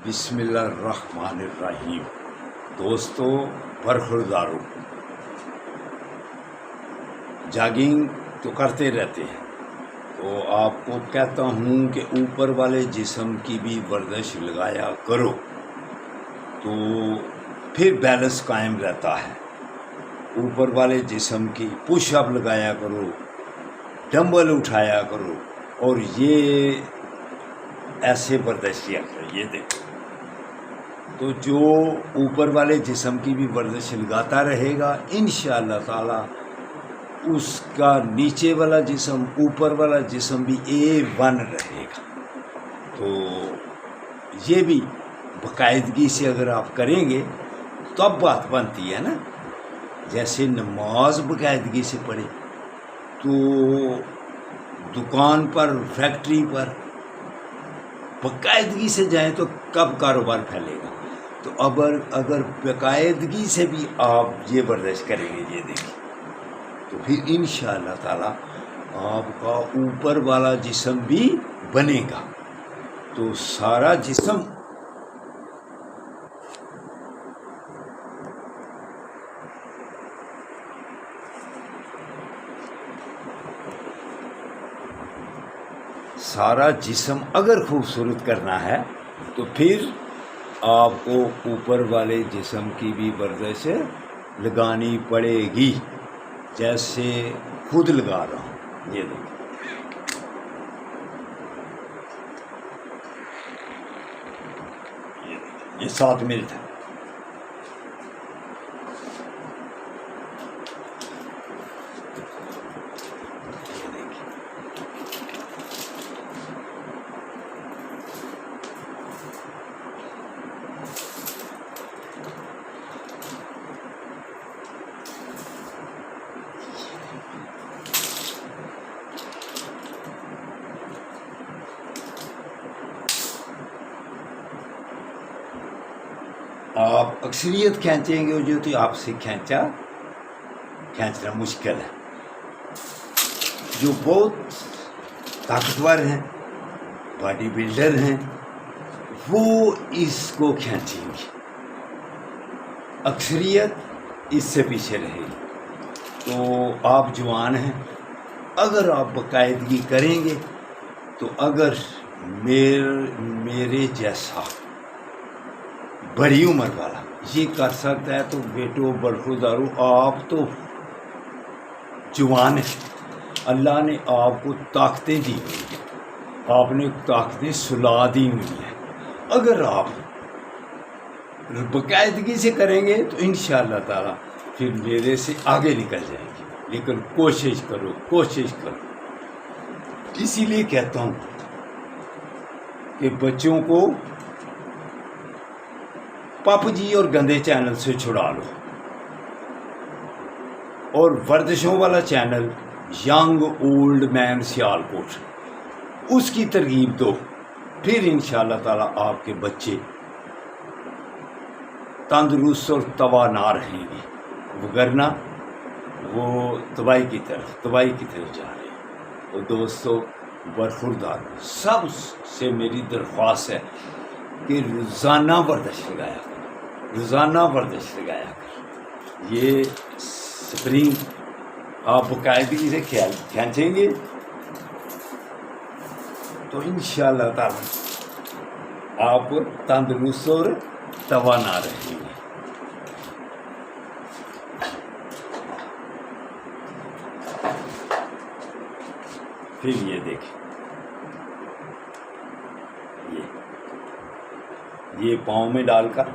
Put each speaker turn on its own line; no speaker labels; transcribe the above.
بسم اللہ الرحمن الرحیم۔ دوستو برخورداروں، جاگنگ تو کرتے رہتے ہیں، تو آپ کو کہتا ہوں کہ اوپر والے جسم کی بھی ورزش لگایا کرو، تو پھر بیلنس قائم رہتا ہے۔ اوپر والے جسم کی پش اپ لگایا کرو، ڈمبل اٹھایا کرو، اور یہ ایسے ورزش کیا کرو۔ یہ دیکھو، تو جو اوپر والے جسم کی بھی ورزش لگاتا رہے گا انشاءاللہ تعالی اس کا نیچے والا جسم اوپر والا جسم بھی A1 رہے گا۔ تو یہ بھی باقاعدگی سے اگر آپ کریں گے تو اب بات بنتی ہے نا، جیسے نماز باقاعدگی سے پڑھے تو دکان پر فیکٹری پر باقاعدگی سے جائیں تو کب کاروبار پھیلے گا۔ تو اگر باقاعدگی سے بھی آپ یہ ورزش کریں گے، یہ دیکھیں، تو پھر انشاءاللہ تعالی آپ کا اوپر والا جسم بھی بنے گا، تو سارا جسم اگر خوبصورت کرنا ہے تو پھر آپ کو اوپر والے جسم کی بھی ورزش لگانی پڑے گی، جیسے خود لگا رہا ہوں۔ یہ دیکھیں، یہ 7 منٹ ہے۔ آپ اکثریت کھینچیں گے جو تو آپ سے کھینچنا مشکل ہے۔ جو بہت طاقتور ہیں، باڈی بلڈر ہیں، وہ اس کو کھینچیں گے، اکثریت اس سے پیچھے رہے گی۔ تو آپ جوان ہیں، اگر آپ باقاعدگی کریں گے تو اگر میرے جیسا بڑی عمر والا یہ کر سکتا ہے تو بیٹو برخوردارو، آپ تو جوان ہیں، اللہ نے آپ کو طاقتیں دی ہوئی ہیں، آپ نے طاقتیں سلا دی ہوئی ہیں۔ اگر آپ باقاعدگی سے کریں گے تو انشاءاللہ تعالی پھر میرے سے آگے نکل جائیں گے، لیکن کوشش کرو۔ اسی لیے کہتا ہوں کہ بچوں کو پپ جی اور گندے چینل سے چھڑا لو، اور ورزشوں والا چینل ینگ اولڈ مین سیال کوٹ، اس کی ترغیب دو، پھر انشاءاللہ تعالی آپ کے بچے تندرست اور توانا رہیں گے، وگرنہ وہ تباہی کی طرف جا رہے ہیں۔ تو دوستو برخوردار سب سے میری درخواست ہے کہ روزانہ ورزش لگایا کر، یہ سپرنگ آپ باقاعدگی سے کھینچیں گے تو انشاءاللہ تعالی آپ تندرست اور توانا رہیں گے۔ پھر یہ دیکھیں، یہ پاؤں میں ڈال کر